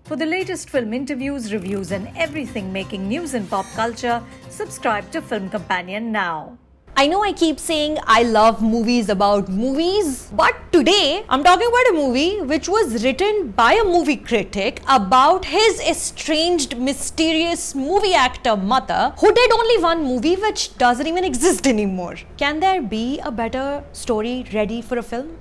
For the latest film interviews, reviews, and everything making news in pop culture, subscribe to Film Companion now. I know I keep saying I love movies about movies, but today I'm talking about a movie which was written by a movie critic about his estranged, mysterious movie actor mother who did only one movie which doesn't even exist anymore. Can there be a better story ready for a film?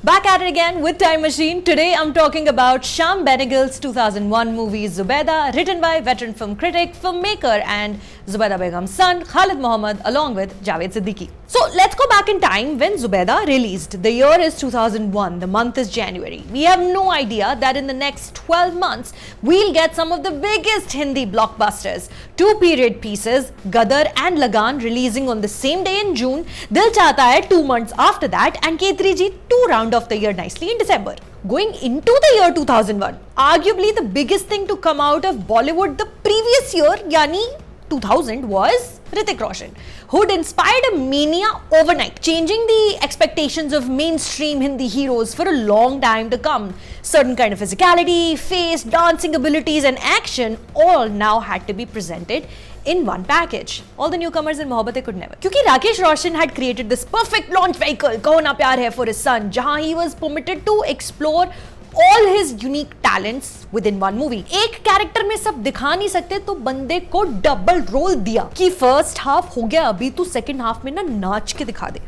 Back at it again with Time Machine. Today I'm talking about Shyam Benegal's 2001 movie Zubeda, written by veteran film critic, filmmaker and Zubeda Begum's son Khalid Mohammed along with Javed Siddiqui. So let's go back in time when Zubeda released. The year is 2001, the month is January. We have no idea that in the next 12 months we'll get some of the biggest Hindi blockbusters. Two period pieces, Gadar and Lagan, releasing on the same day in June, Dil Chahta Hai 2 months after that, and K3G 2 round of the year nicely in December. Going into the year 2001, arguably the biggest thing to come out of Bollywood the previous year, yani 2000, was Hrithik Roshan, who'd inspired a mania overnight, changing the expectations of mainstream Hindi heroes for a long time to come. Certain kind of physicality, face, dancing abilities and action all now had to be presented in one package. All the newcomers in Mohabbatein could never. Because Rakesh Roshan had created this perfect launch vehicle, Kaho Na Pyar Hai, for his son, jahan he was permitted to explore all his unique talents within one movie. एक character में सब दिखा नहीं सकते तो बंदे को double role दिया कि फर्स्ट हाफ हो गया, अभी तू सेकंड हाफ में ना नाच के दिखा दे.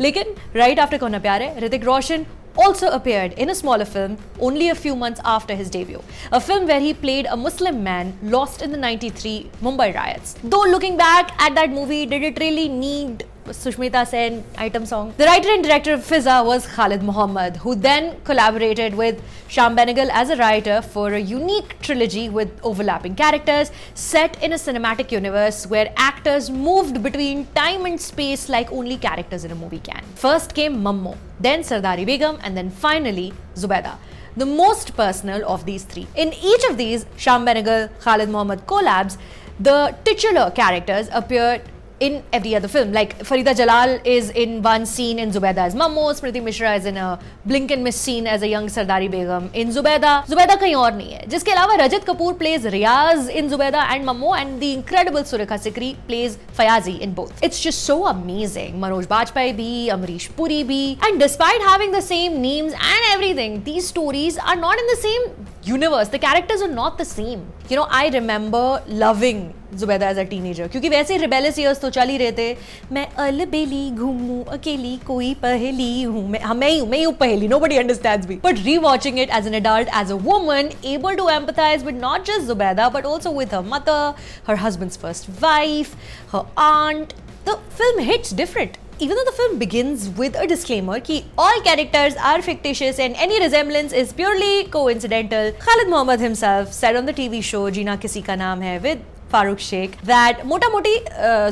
लेकिन राइट आफ्टर कहो ना प्यार है, Hrithik Roshan also appeared in a smaller film only a few months after his debut. A film where he played a Muslim man lost in the 93 Mumbai riots. Though looking back at that movie, did it really need Sushmita Sen item song? The writer and director of Fizza was Khalid Mohammed, who then collaborated with Shyam Benegal as a writer for a unique trilogy with overlapping characters set in a cinematic universe where actors moved between time and space like only characters in a movie can. First came Mammo, then Sardari Begum, and then finally Zubeda, the most personal of these three. In each of these Shyam Benegal Khalid Mohammed collabs, the titular characters appeared in every other film. Like Farida Jalal is in one scene in Zubeda as Mammo, Smriti Mishra is in a blink and miss scene as a young Sardari Begum in Zubeda. Zubeda kahin aur nahi hai. Jiske alawa Rajat Kapoor plays Riaz in Zubeda and Mammo, and the incredible Surekha Sikri plays Fayazi in both. It's just so amazing. Manoj Bajpayee bhi, Amrish Puri bhi, and despite having the same names and everything, these stories are not in the same universe. The characters are not the same. You know, I remember loving Zubeda as a teenager क्योंकि वैसे rebellious years तो चल ही रहे थे. मैं अलबेली घूमूं अकेली कोई पहेली हूँ, मैं ही हूँ पहेली. Nobody understands me. But rewatching it as an adult, as a woman, able to empathize with not just Zubeda but also with her mother, her husband's first wife, her aunt, the film hits different. Even though the film begins with a disclaimer that all characters are fictitious and any resemblance is purely coincidental, Khalid Mohammed himself said on the TV show Jeena Kisi Ka Naam Hai with Farooq Sheikh that Mota Moti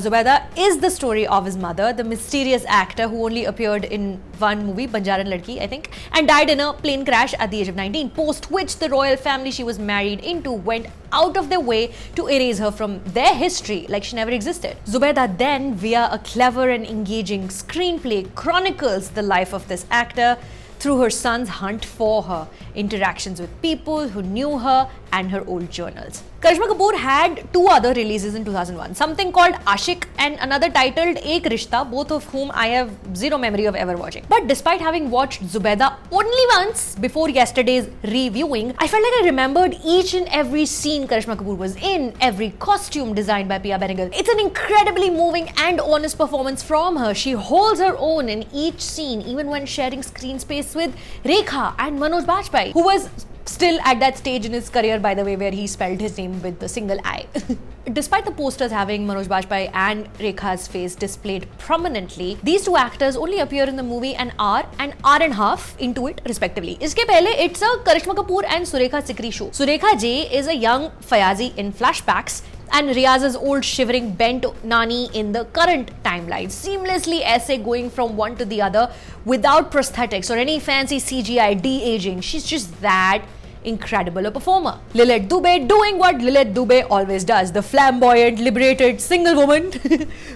Zubeda is the story of his mother, the mysterious actor who only appeared in one movie, Banjaran Ladki, I think, and died in a plane crash at the age of 19, post which the royal family she was married into went out of their way to erase her from their history like she never existed. Zubeda then, via a clever and engaging screenplay, chronicles the life of this actor through her son's hunt for her, interactions with people who knew her, and her old journals. Karishma Kapoor had two other releases in 2001, something called Ashik and another titled Ek Rishta, both of whom I have zero memory of ever watching. But despite having watched Zubeda only once before yesterday's reviewing, I felt like I remembered each and every scene Karishma Kapoor was in, every costume designed by Pia Benegal. It's an incredibly moving and honest performance from her. She holds her own in each scene, even when sharing screen space with Rekha and Manoj Bajpayee, who was still at that stage in his career, by the way, where he spelled his name with the single I. Despite the posters having Manoj Bajpayee and Rekha's face displayed prominently, these two actors only appear in the movie an hour and half into it respectively. Iske pehle, it's a Karishma Kapoor and Surekha Sikri show. Surekha J is a young Fayazi in flashbacks and Riaz's old shivering bent Nani in the current timeline, seamlessly essay going from one to the other without prosthetics or any fancy CGI de-aging. She's just that incredible a performer. Lilith Dubey doing what Lilith Dubey always does, the flamboyant, liberated single woman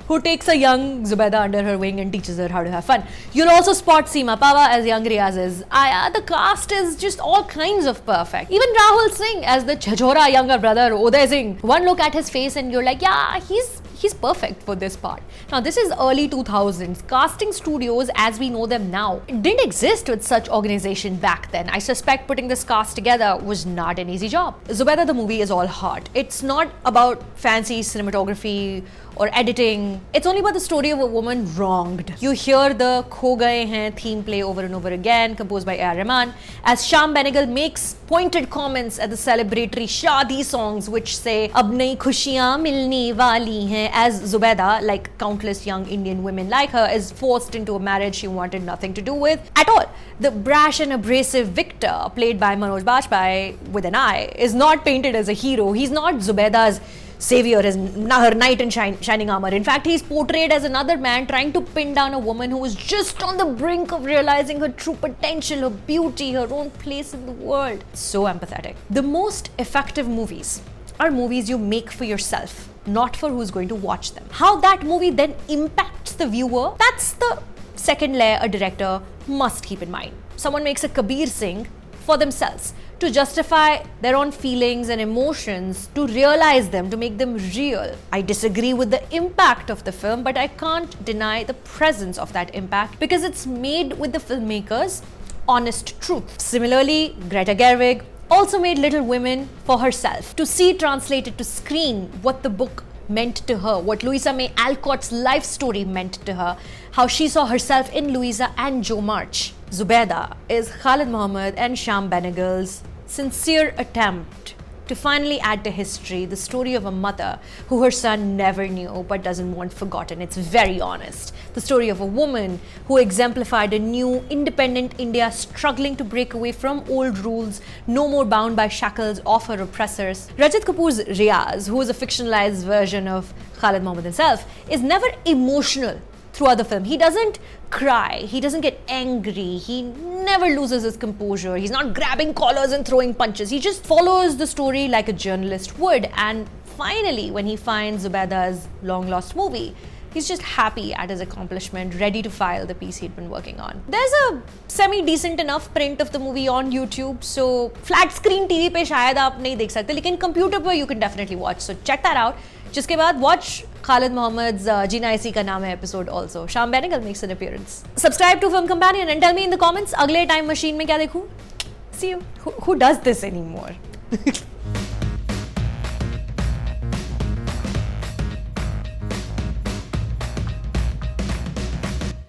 who takes a young Zubeda under her wing and teaches her how to have fun. You'll also spot Seema Pava as young Riaz's Aya. The cast is just all kinds of perfect. Even Rahul Singh as the Chhajora younger brother Uday Singh. One look at his face and you're like, yeah, he's perfect for this part. Now this is early 2000s. Casting studios as we know them now didn't exist with such organization back then. I suspect putting this cast together was not an easy job. Zubeda the movie is all heart. It's not about fancy cinematography or editing. It's only about the story of a woman wronged. You hear the Kho Gaye Hain theme play over and over again, composed by A.R. Rahman, as Shyam Benegal makes pointed comments at the celebratory Shaadi songs which say, Ab nayi khushiyan milne wali hain, as Zubeda, like countless young Indian women like her, is forced into a marriage she wanted nothing to do with at all. The brash and abrasive Victor, played by Manoj Bajpayee with an eye, is not painted as a hero. He's not Zubeda's savior, as her knight in shining armor. In fact, he's portrayed as another man trying to pin down a woman who is just on the brink of realizing her true potential, her beauty, her own place in the world. So empathetic. The most effective movies are movies you make for yourself, not for who's going to watch them. How that movie then impacts the viewer, that's the second layer a director must keep in mind. Someone makes a Kabir Singh for themselves, to justify their own feelings and emotions, to realize them, to make them real. I disagree with the impact of the film, but I can't deny the presence of that impact because it's made with the filmmaker's honest truth. Similarly, Greta Gerwig also made Little Women for herself, to see translated to screen what the book meant to her, what Louisa May Alcott's life story meant to her, how she saw herself in Louisa and Jo March. Zubeda is Khalid Mohammed and Shyam Benegal's sincere attempt to finally add to history the story of a mother who her son never knew but doesn't want forgotten. It's very honest. The story of a woman who exemplified a new, independent India struggling to break away from old rules, no more bound by shackles of her oppressors. Rajat Kapoor's Riaz, who is a fictionalized version of Khalid Mohammed himself, is never emotional throughout the film. He doesn't cry, he doesn't get angry, he never loses his composure, he's not grabbing collars and throwing punches, he just follows the story like a journalist would. And finally, when he finds Zubeda's long lost movie, he's just happy at his accomplishment, ready to file the piece he'd been working on. There's a semi-decent enough print of the movie on YouTube, so flat screen TV पे शायद आप नहीं देख सकते, लेकिन computer पर you can definitely watch, so check that out. जिसके बाद watch Khalid Mohammed's Jeena Isi Ka Naam Hai episode also. Shyam Benegal makes an appearance. Subscribe to Film Companion and tell me in the comments, अगले time machine में क्या देखूं? See you. Who does this anymore?